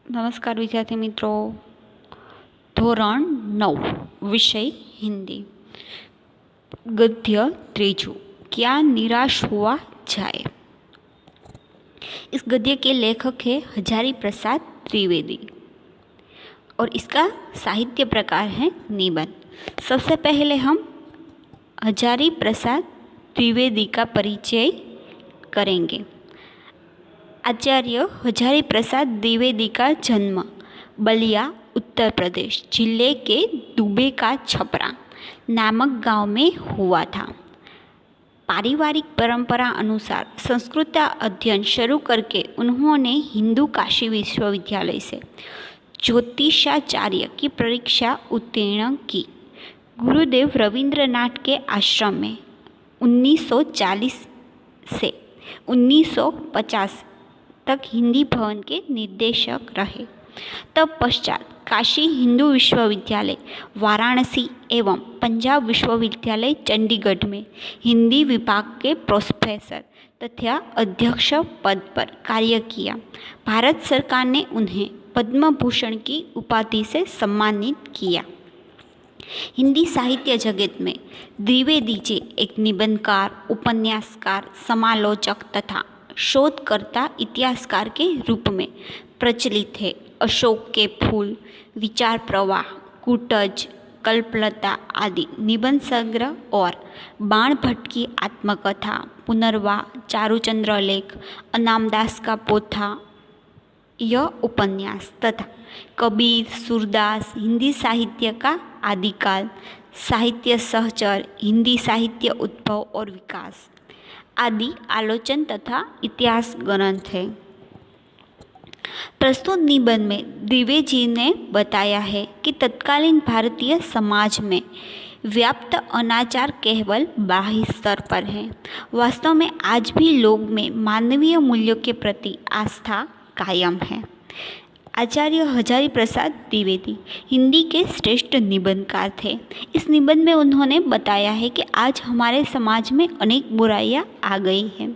नमस्कार विद्यार्थी मित्रों। धोरण 9 विषय हिंदी। गद्य त्रीजु, क्या निराश हुआ जाए। इस गद्य के लेखक है हजारी प्रसाद द्विवेदी और इसका साहित्य प्रकार है निबंध। सबसे पहले हम हजारी प्रसाद द्विवेदी का परिचय करेंगे। आचार्य हजारी प्रसाद द्विवेदी का जन्म बलिया उत्तर प्रदेश जिले के दुबे का छपरा नामक गांव में हुआ था। पारिवारिक परंपरा अनुसार संस्कृत का अध्ययन शुरू करके उन्होंने हिंदू काशी विश्वविद्यालय से ज्योतिषाचार्य की परीक्षा उत्तीर्ण की। गुरुदेव रविंद्रनाथ के आश्रम में 1940 से 1950 तक हिंदी भवन के निर्देशक रहे। तब पश्चात काशी हिंदू विश्वविद्यालय वाराणसी एवं पंजाब विश्वविद्यालय चंडीगढ़ में हिंदी विभाग के प्रोफेसर तथा अध्यक्ष पद पर कार्य किया। भारत सरकार ने उन्हें पद्म भूषण की उपाधि से सम्मानित किया। हिंदी साहित्य जगत में द्विवेदी जी एक निबंधकार, उपन्यासकार, समालोचक तथा शोधकर्ता, इतिहासकार के रूप में प्रचलित है। अशोक के फूल, विचार प्रवाह, कूटज, कल्पलता आदि निबंध संग्रह और बाण भट्ट की आत्मकथा, पुनर्वाह, चारुचंद्र लेख, अनामदास का पोथा, यह उपन्यास तथा कबीर, सूरदास, हिंदी साहित्य का आदिकाल, साहित्य सहचर, हिंदी साहित्य उद्भव और विकास आदि आलोचन तथा इतिहास ग्रंथ है। प्रस्तुत निबंध में द्विवेदी जी ने बताया है कि तत्कालीन भारतीय समाज में व्याप्त अनाचार केवल बाह्य स्तर पर है। वास्तव में आज भी लोग में मानवीय मूल्यों के प्रति आस्था कायम है। आचार्य हजारी प्रसाद द्विवेदी हिंदी के श्रेष्ठ निबंधकार थे। इस निबंध में उन्होंने बताया है कि आज हमारे समाज में अनेक बुराइयां आ गई हैं।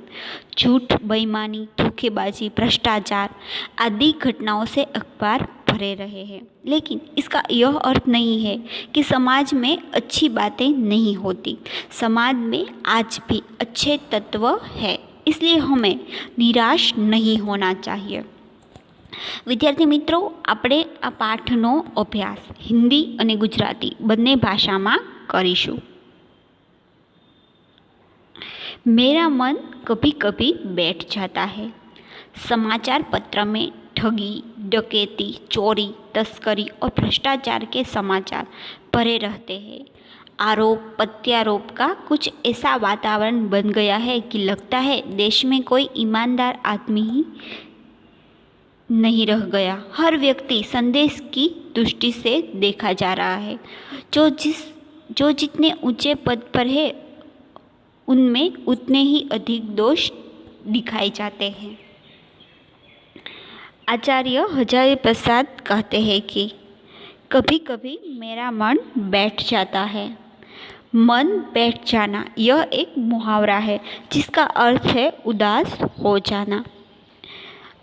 झूठ, बेईमानी, धोखेबाजी, भ्रष्टाचार आदि घटनाओं से अखबार भरे रहे हैं। लेकिन इसका यह अर्थ नहीं है कि समाज में अच्छी बातें नहीं होती। समाज में आज भी अच्छे तत्व है, इसलिए हमें निराश नहीं होना चाहिए। विद्यार्थी मित्रों, આપણે આ પાઠનો અભ્યાસ હિન્દી અને ગુજરાતી બંને ભાષામાં કરીશું। मेरा मन कभी कभी बैठ जाता है। समाचार पत्र में ठगी, डकैती, चोरी, तस्करी और भ्रष्टाचार के समाचार भरे रहते हैं। आरोप प्रत्यारोप का कुछ ऐसा वातावरण बन गया है कि लगता है देश में कोई ईमानदार आदमी ही नहीं रह गया। हर व्यक्ति संदेश की दृष्टि से देखा जा रहा है। जो जितने ऊंचे पद पर है उनमें उतने ही अधिक दोष दिखाए जाते हैं। आचार्य हजारी प्रसाद कहते हैं कि कभी कभी मेरा मन बैठ जाता है। मन बैठ जाना यह एक मुहावरा है जिसका अर्थ है उदास हो जाना।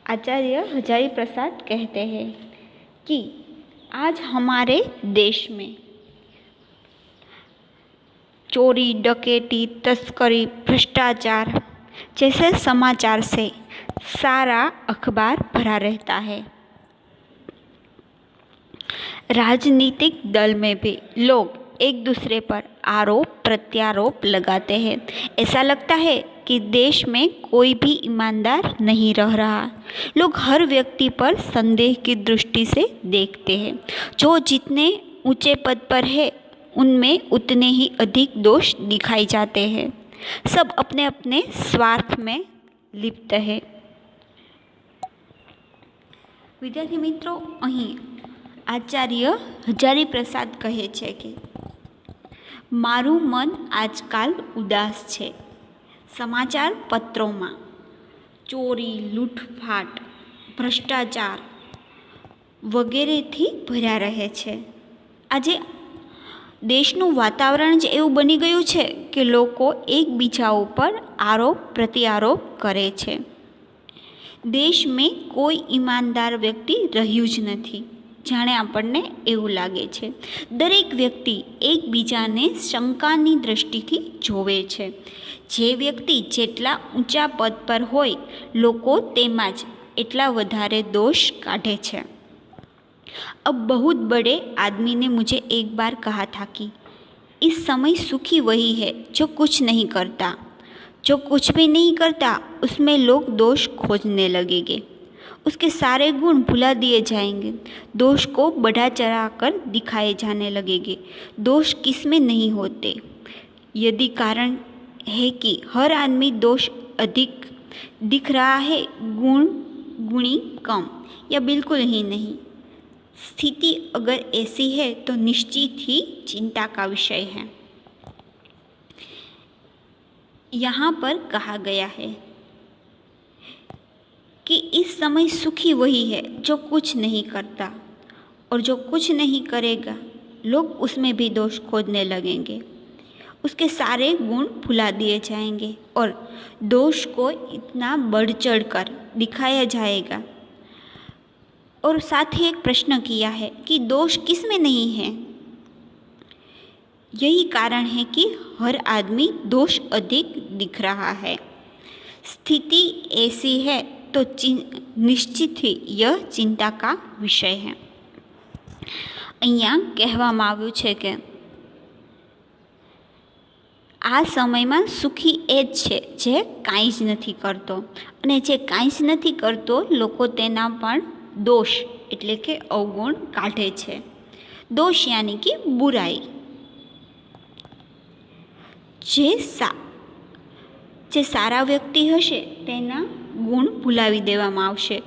आचार्य हजारी प्रसाद कहते हैं कि आज हमारे देश में चोरी, डकैती, तस्करी, भ्रष्टाचार जैसे समाचार से सारा अखबार भरा रहता है। राजनीतिक दल में भी लोग एक दूसरे पर आरोप प्रत्यारोप लगाते हैं। ऐसा लगता है कि देश में कोई भी ईमानदार नहीं रह रहा। लोग हर व्यक्ति पर संदेह की दृष्टि से देखते हैं। जो जितने ऊंचे पद पर है उनमें उतने ही अधिक दोष दिखाए जाते हैं। सब अपने अपने स्वार्थ में लिप्त है। विद्यार्थी मित्रों, અહીં આચાર્ય હજારી પ્રસાદ કહે છે કે મારું મન આજકાલ ઉદાસ છે। સમાચાર પત્રોમાં ચોરી, લૂંટફાટ, ભ્રષ્ટાચાર વગેરેથી ભર્યા રહે છે। આજે દેશનું વાતાવરણ જ એવું બની ગયું છે કે લોકો એકબીજા ઉપર આરોપ પ્રત્યારોપ કરે છે। દેશમાં કોઈ ઈમાનદાર વ્યક્તિ રહ્યું જ નથી. જાણે આપણને એવું લાગે છે. દરેક વ્યક્તિ એકબીજાને શંકાની દ્રષ્ટિથી જોવે છે. જે વ્યક્તિ જેટલા ઊંચા પદ પર હોય, લોકો તેમાં જ એટલા વધારે દોષ કાઢે છે. अब बहुत बड़े आदमी ने मुझे एक बार कहा था कि इस समय सुखी वही है जो कुछ नहीं करता. जो कुछ भी नहीं करता उसमें लोग दोष खोजने लगेंगे. उसके सारे गुण भुला दिए जाएंगे. दोष को बढ़ा चढ़ा कर दिखाए जाने लगेंगे. दोष किस में नहीं होते. यदि कारण है कि हर आदमी दोष अधिक दिख रहा है, गुणी कम या बिल्कुल ही नहीं. स्थिति अगर ऐसी है तो निश्चित ही चिंता का विषय है. यहाँ पर कहा गया है कि इस समय सुखी वही है जो कुछ नहीं करता, और जो कुछ नहीं करेगा लोग उसमें भी दोष खोजने लगेंगे. उसके सारे गुण भुला दिए जाएंगे और दोष को इतना बढ़ चढ़ कर दिखाया जाएगा. और साथ ही एक प्रश्न किया है कि दोष किस में नहीं है. यही कारण है कि हर आदमी दोष अधिक दिख रहा है. स्थिति ऐसी है तो निश्चित ही यह चिंता का विषय है. અહીંયા કહેવામાં આવ્યું છે કે આ સમયમાં સુખી એ જ છે જે કાંઈ જ નથી કરતો, અને જે કાંઈ જ નથી કરતો લોકો તેના પણ दोष એટલે કે અવગુણ કાઢે છે. दोष यानी कि बुराई. જે સારા વ્યક્તિ હશે તેના ગુણ ભૂલાવી દેવામાં આવશે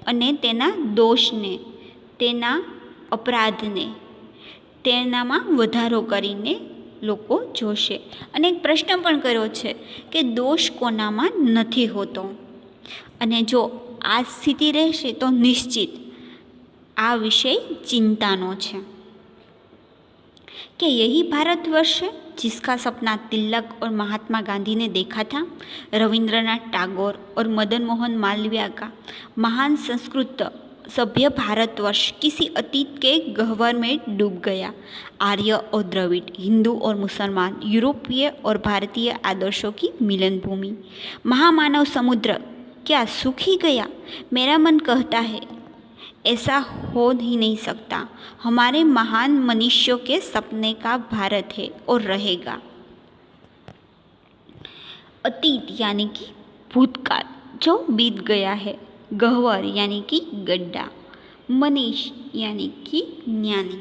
અને તેના દોષને, તેના અપરાધને, તેનામાં વધારો કરીને લોકો જોશે. અને એક પ્રશ્ન પણ કર્યો છે કે દોષ કોનામાં નથી હોતો, અને જો આ સ્થિતિ રહેશે તો નિશ્ચિત આ વિષય ચિંતાનો છે. क्या यही भारतवर्ष है जिसका सपना तिलक और महात्मा गांधी ने देखा था. रविंद्रनाथ टैगोर और मदन मोहन मालवीय का महान संस्कृत सभ्य भारतवर्ष किसी अतीत के गह्वर में डूब गया. आर्य और द्रविड़, हिंदू और मुसलमान, यूरोपीय और भारतीय आदर्शों की मिलन भूमि, महामानव समुद्र क्या सूख ही गया. मेरा मन कहता है ऐसा हो ही नहीं सकता. हमारे महान मनुष्यों के सपने का भारत है और रहेगा. अतीत यानी कि भूतकाल जो बीत गया है. गह्वर यानी कि गड्ढा. मनीष यानी कि ज्ञानी.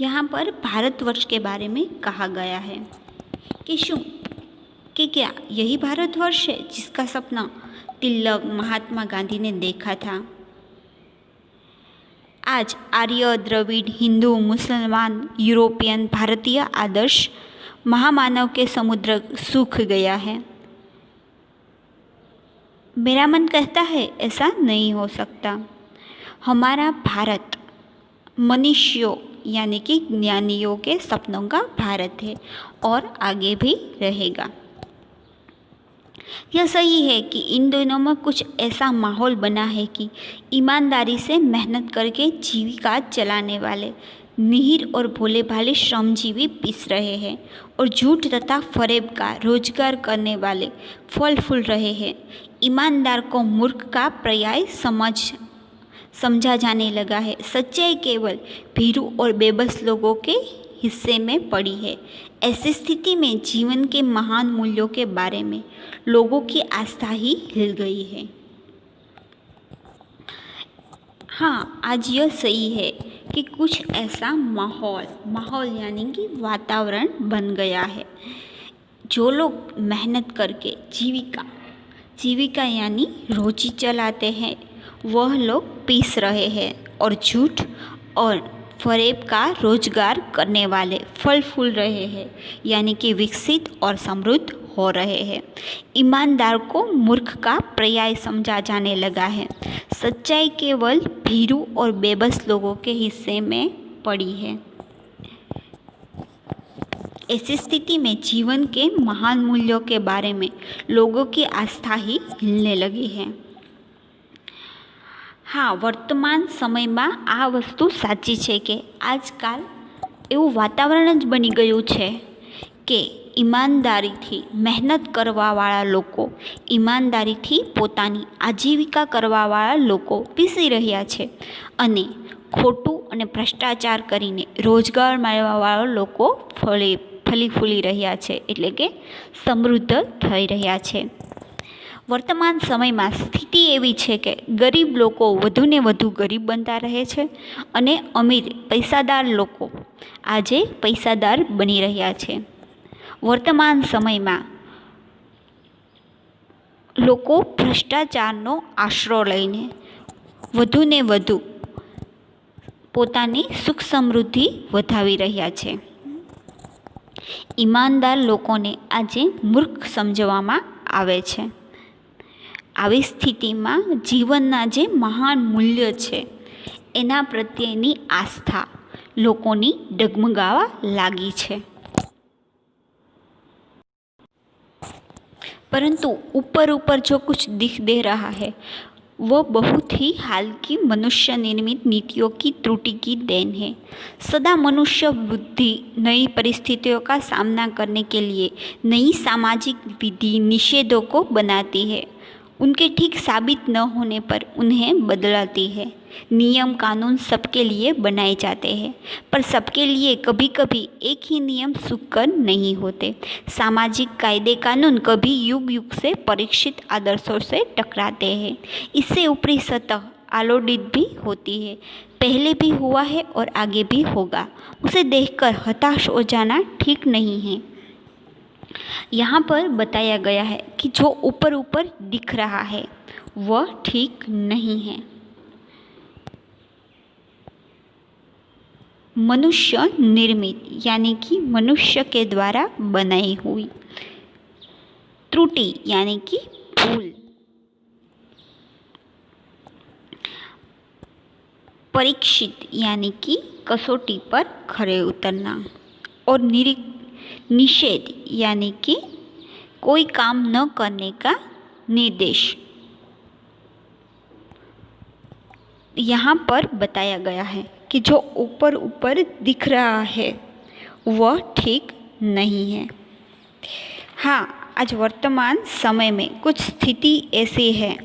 यहाँ पर भारतवर्ष के बारे में कहा गया है कि क्या यही भारतवर्ष है जिसका सपना तिलक, महात्मा गांधी ने देखा था. आज आर्य, द्रविड़, हिंदू, मुसलमान, यूरोपियन, भारतीय आदर्श महामानव के समुद्र सूख गया है. मेरा मन कहता है ऐसा नहीं हो सकता. हमारा भारत मनुष्यों यानी कि ज्ञानियों के सपनों का भारत है और आगे भी रहेगा. यह सही है कि इन दिनों में कुछ ऐसा माहौल बना है कि ईमानदारी से मेहनत करके जीविका चलाने वाले निहिर और भोले भाले श्रमजीवी पिस रहे हैं और झूठ तथा फरेब का रोजगार करने वाले फल फूल रहे हैं. ईमानदार को मूर्ख का पर्याय समझा जाने लगा है. सच्चाई केवल भीरू और बेबस लोगों के हिस्से में पड़ी है. ऐसी स्थिति में जीवन के महान मूल्यों के बारे में लोगों की आस्था ही हिल गई है. हाँ, आज यह सही है कि कुछ ऐसा माहौल यानी कि वातावरण बन गया है. जो लोग मेहनत करके जीविका यानी रोजी चलाते हैं, वह लोग पीस रहे हैं और झूठ और फरेब का रोजगार करने वाले फल फूल रहे हैं यानी कि विकसित और समृद्ध हो रहे हैं. ईमानदार को मूर्ख का पर्याय समझा जाने लगा है. सच्चाई केवल भीरू और बेबस लोगों के हिस्से में पड़ी है. ऐसी स्थिति में जीवन के महान मूल्यों के बारे में लोगों की आस्था ही हिलने लगी है. હા, વર્તમાન સમયમાં આ વસ્તુ સાચી છે કે આજકાલ એવું વાતાવરણ જ બની ગયું છે કે ઈમાનદારીથી મહેનત કરવાવાળા લોકો, ઈમાનદારીથી પોતાની આજીવિકા કરવાવાળા લોકો પીસી રહ્યા છે અને ખોટું અને ભ્રષ્ટાચાર કરીને રોજગાર મેળવવાવાળા લોકો ફલી ફૂલી રહ્યા છે, એટલે કે સમૃદ્ધ થઈ રહ્યા છે. વર્તમાન સમયમાં સ્થિતિ એવી છે કે ગરીબ લોકો વધુને વધુ ગરીબ બનતા રહે છે અને અમીર પૈસાદાર લોકો આજે પૈસાદાર બની રહ્યા છે. વર્તમાન સમયમાં લોકો ભ્રષ્ટાચારનો આશરો લઈને વધુને વધુ પોતાની સુખ સમૃદ્ધિ વધાવી રહ્યા છે. ઈમાનદાર લોકોને આજે મૂર્ખ સમજવામાં આવે છે. આવી સ્થિતિમાં જીવનના જે મહાન મૂલ્ય છે એના પ્રત્યેની આસ્થા લોકોની ડગમગાવા લાગી છે. परंतु ऊपर ऊपर जो कुछ दिख दे रहा है वह बहुत ही हाल की मनुष्य निर्मित नीतियों की त्रुटि की देन है. सदा मनुष्य बुद्धि नई परिस्थितियों का सामना करने के लिए नई सामाजिक विधि निषेधों को बनाती है. उनके ठीक साबित न होने पर उन्हें बदलाती है. नियम कानून सबके लिए बनाए जाते हैं, पर सबके लिए कभी कभी एक ही नियम सुखकर नहीं होते. सामाजिक कायदे कानून कभी युग युग से परीक्षित आदर्शों से टकराते हैं. इससे ऊपरी सतह आलोड़ित भी होती है. पहले भी हुआ है और आगे भी होगा. उसे देखकर हताश हो जाना ठीक नहीं है. यहाँ पर बताया गया है कि जो ऊपर ऊपर दिख रहा है वह ठीक नहीं है. मनुष्य निर्मित यानी कि मनुष्य के द्वारा बनाई हुई, त्रुटि यानी कि भूल, परीक्षित यानी कि कसौटी पर खरे उतरना और निषेध यानी कि कोई काम न करने का निर्देश यहाँ पर बताया गया है कि जो ऊपर ऊपर दिख रहा है वह ठीक नहीं है. हाँ, आज वर्तमान समय में कुछ स्थिति ऐसी है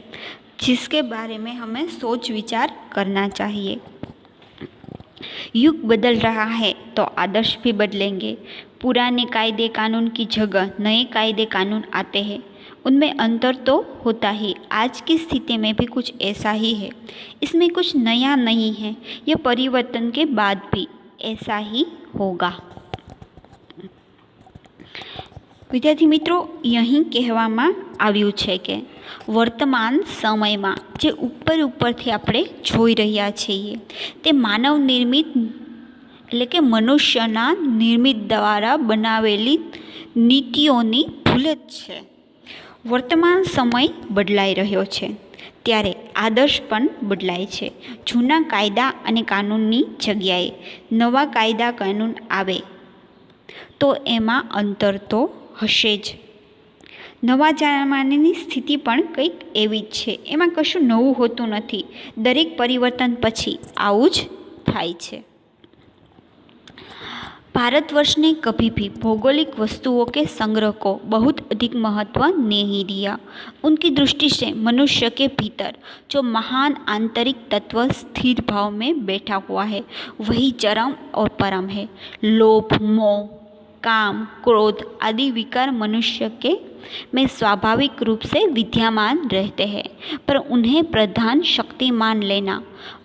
जिसके बारे में हमें सोच विचार करना चाहिए. युग बदल रहा है तो आदर्श भी बदलेंगे. पुराने कायदे कानून की जगह नए कायदे कानून आते हैं, उनमें अंतर तो होता ही. आज की स्थिति में भी कुछ ऐसा ही है. इसमें कुछ नया नहीं है. यह परिवर्तन के बाद भी ऐसा ही होगा. विद्यार्थी मित्रों, यहीं कहेवामां आव्युं छे के वर्तमान समय में जे ऊपर उपरथी आपणे जोई रह्या छीए ते मानव निर्मित એટલે કે મનુષ્યના નિર્મિત દ્વારા બનાવેલી નીતિઓની ભૂલ જ છે. વર્તમાન સમય બદલાઈ રહ્યો છે ત્યારે આદર્શ પણ બદલાય છે. જૂના કાયદા અને કાનૂનની જગ્યાએ નવા કાયદા કાનૂન આવે તો એમાં અંતર તો હશે જ. નવા જમાનાની સ્થિતિ પણ કંઈક એવી જ છે. એમાં કશું નવું હોતું નથી. દરેક પરિવર્તન પછી આવું જ થાય છે. भारतवर्ष ने कभी भी भौगोलिक वस्तुओं के संग्रह को बहुत अधिक महत्व नहीं दिया. उनकी दृष्टि से मनुष्य के भीतर जो महान आंतरिक तत्व स्थिर भाव में बैठा हुआ है वही चरम और परम है. लोभ, मोह, काम, क्रोध आदि विकार मनुष्य के में स्वाभाविक रूप से विद्यमान रहते हैं, पर उन्हें प्रधान शक्ति मान लेना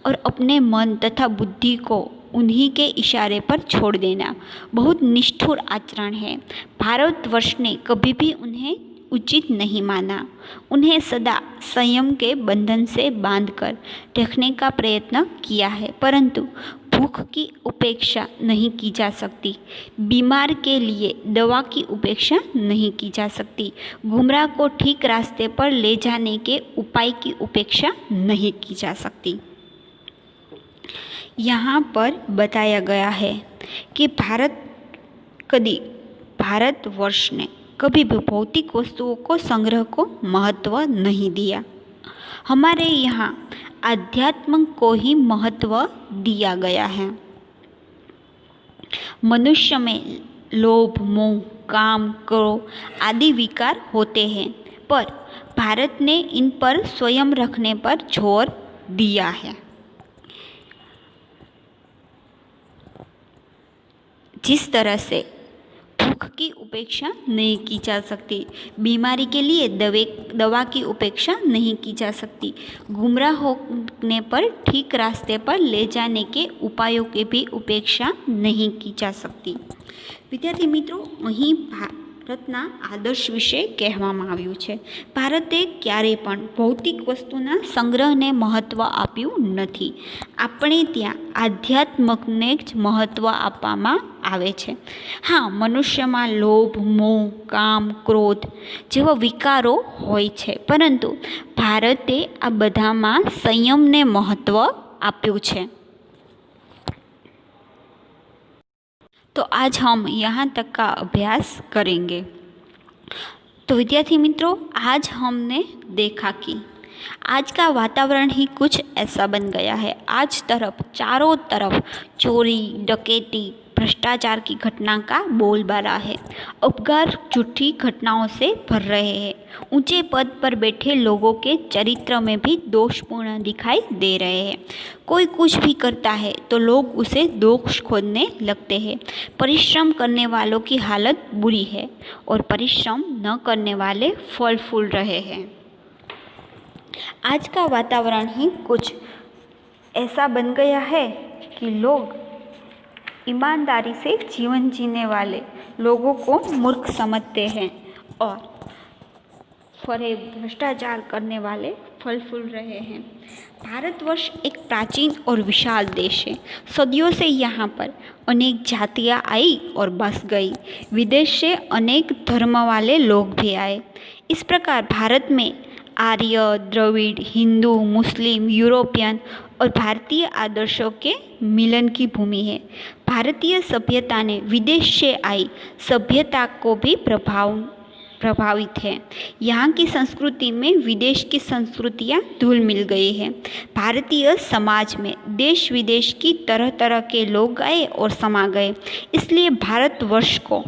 और अपने मन तथा बुद्धि को उन्हीं के इशारे पर छोड़ देना बहुत निष्ठुर आचरण है. भारतवर्ष ने कभी भी उन्हें उचित नहीं माना. उन्हें सदा संयम के बंधन से बांधकर रखने का प्रयत्न किया है, परंतु भूख की उपेक्षा नहीं की जा सकती. बीमार के लिए दवा की उपेक्षा नहीं की जा सकती. गुमराह को ठीक रास्ते पर ले जाने के उपाय की उपेक्षा नहीं की जा सकती. यहाँ पर बताया गया है कि भारतवर्ष ने कभी भी भौतिक वस्तुओं को संग्रह को महत्व नहीं दिया. हमारे यहाँ आध्यात्म को ही महत्व दिया गया है। मनुष्य में लोभ, मोह, काम, क्रोध आदि विकार होते हैं, पर भारत ने इन पर स्वयं रखने पर जोर दिया है। जिस तरह से भूख की उपेक्षा नहीं की जा सकती, बीमारी के लिए दवा की उपेक्षा नहीं की जा सकती, गुमराह होने पर ठीक रास्ते पर ले जाने के उपायों की भी उपेक्षा नहीं की जा सकती। विद्यार्थी मित्रों, અહીં ભારતના આદર્શ વિશે કહેવામાં આવ્યું છે। ભારતે ક્યારેય પણ ભૌતિક વસ્તુના સંગ્રહને મહત્ત્વ આપ્યું નથી। આપણે ત્યાં આધ્યાત્મકને જ મહત્ત્વ આપવામાં આવે છે। હા, મનુષ્યમાં લોભ, મોહ, કામ, ક્રોધ જેવા વિકારો હોય છે, પરંતુ ભારતે આ બધામાં સંયમને મહત્ત્વ આપ્યું છે। तो आज हम यहाँ तक का अभ्यास करेंगे। तो विद्यार्थी मित्रों, आज हमने देखा कि आज का वातावरण ही कुछ ऐसा बन गया है। आज चारों तरफ चोरी, डकैती, भ्रष्टाचार की घटना का बोलबाला है। अपघात झूठी घटनाओं से भर रहे हैं। ऊंचे पद पर बैठे लोगों के चरित्र में भी दोषपूर्ण दिखाई दे रहे हैं। कोई कुछ भी करता है तो लोग उसे दोष खोजने लगते हैं। परिश्रम करने वालों की हालत बुरी है और परिश्रम न करने वाले फल फूल रहे हैं। आज का वातावरण ही कुछ ऐसा बन गया है कि लोग ईमानदारी से जीवन जीने वाले लोगों को मूर्ख समझते हैं और भ्रष्टाचार करने वाले फल फूल रहे हैं। भारतवर्ष एक प्राचीन और विशाल देश है। सदियों से यहाँ पर अनेक जातियाँ आई और बस गई। विदेश से अनेक धर्म वाले लोग भी आए। इस प्रकार भारत में आर्य, द्रविड़, हिंदू, मुस्लिम, यूरोपियन और भारतीय आदर्शों के मिलन की भूमि है। भारतीय सभ्यता ने विदेश से आई सभ्यता को भी प्रभावित है। यहाँ की संस्कृति में विदेश की संस्कृतियाँ धुल मिल गई है। भारतीय समाज में देश विदेश की तरह तरह के लोग आए और समा गए, इसलिए भारतवर्ष को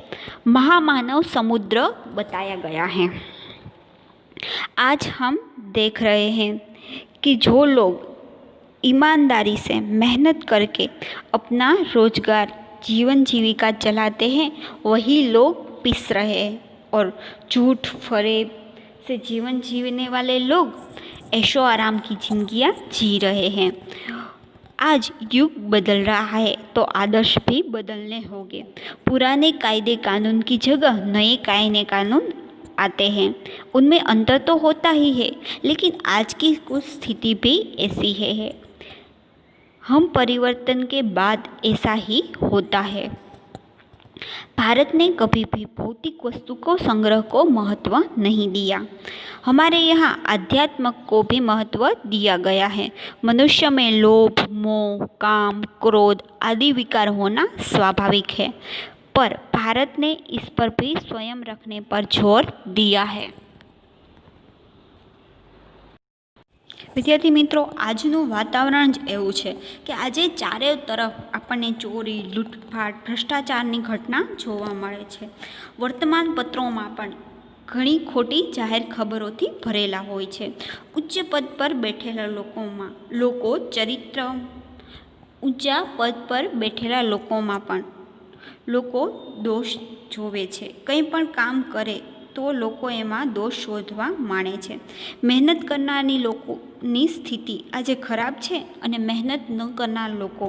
महामानव समुद्र बताया गया है। आज हम देख रहे हैं कि जो लोग ईमानदारी से मेहनत करके अपना रोजगार, जीवन जीविका चलाते हैं, वही लोग पिस रहे हैं और झूठ फरेब से जीवन जीने वाले लोग ऐशो आराम की जिंदगियां जी रहे हैं। आज युग बदल रहा है तो आदर्श भी बदलने होंगे। पुराने कायदे कानून की जगह नए कायदे कानून आते हैं। उनमें अंतर तो होता ही है, लेकिन आज की कुछ स्थिति भी ऐसी है। हम परिवर्तन के बाद ऐसा ही होता है। भारत ने कभी भी भौतिक वस्तु को संग्रह को महत्व नहीं दिया। हमारे यहाँ आध्यात्म को भी महत्व दिया गया है। मनुष्य में लोभ, मोह, काम, क्रोध आदि विकार होना स्वाभाविक है, पर भारत ने इस पर भी स्वयं रखने पर जोर दिया है। विद्यार्थी मित्रों, आजનું वातावरण ज એવું છે કે આજે ચારે તરફ આપણને ચોરી, લૂંટફાટ, ભ્રષ્ટાચારની ઘટના જોવા મળે છે। વર્તમાનપત્રોમાં પણ ઘણી ખોટી જાહેર ખબરોથી ભરેલા હોય છે। ઉચ્ચ પદ પર બેઠેલા ઊંચા પદ પર બેઠેલા લોકોમાં પણ લોકો દોષ જોવે છે। કંઈ પણ કામ કરે તો લોકો એમાં દોષ શોધવા માંડે છે। મહેનત કરનારની લોકોની સ્થિતિ આજે ખરાબ છે અને મહેનત ન કરનાર લોકો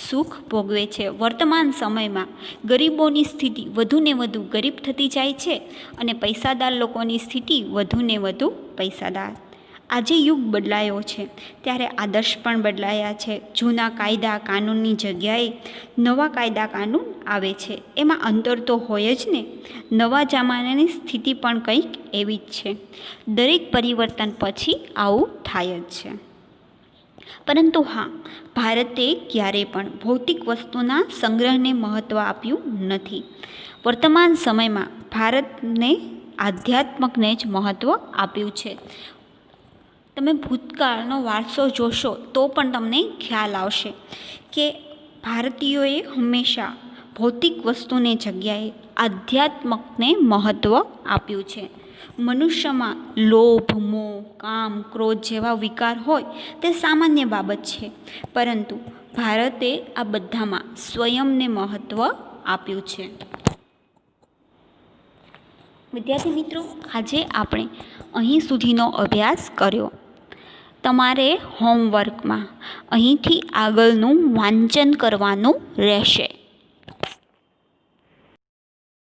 સુખ ભોગવે છે। વર્તમાન સમયમાં ગરીબોની સ્થિતિ વધુને વધુ ગરીબ થતી જાય છે અને પૈસાદાર લોકોની સ્થિતિ વધુને વધુ પૈસાદાર। આજે યુગ બદલાયો છે ત્યારે આદર્શ પણ બદલાયા છે। જૂના કાયદા કાનૂનની જગ્યાએ નવા કાયદા કાનૂન આવે છે, એમાં અંતર તો હોય જ ને। નવા જમાનાની સ્થિતિ પણ કંઈક એવી જ છે। દરેક પરિવર્તન પછી આવું થાય જ છે। પરંતુ હા, ભારતે ક્યારેય પણ ભૌતિક વસ્તુના સંગ્રહને મહત્ત્વ આપ્યું નથી। વર્તમાન સમયમાં ભારતને આધ્યાત્મકને જ મહત્ત્વ આપ્યું છે। તમે ભૂતકાળનો વારસો જોશો તો પણ તમને ખ્યાલ આવશે કે ભારતીયોએ હંમેશા ભૌતિક વસ્તુને જગ્યાએ આધ્યાત્મકને મહત્ત્વ આપ્યું છે. મનુષ્યમાં લોભ, મોહ, કામ, ક્રોધ જેવા વિકાર હોય તે સામાન્ય બાબત છે, પરંતુ ભારતે આ બધામાં સ્વયંને મહત્ત્વ આપ્યું છે. વિદ્યાર્થી મિત્રો, આજે આપણે અહીં સુધીનો અભ્યાસ કર્યો. તમારે હોમવર્કમાં અહીંથી આગળનું વાંચન કરવાનું રહેશે.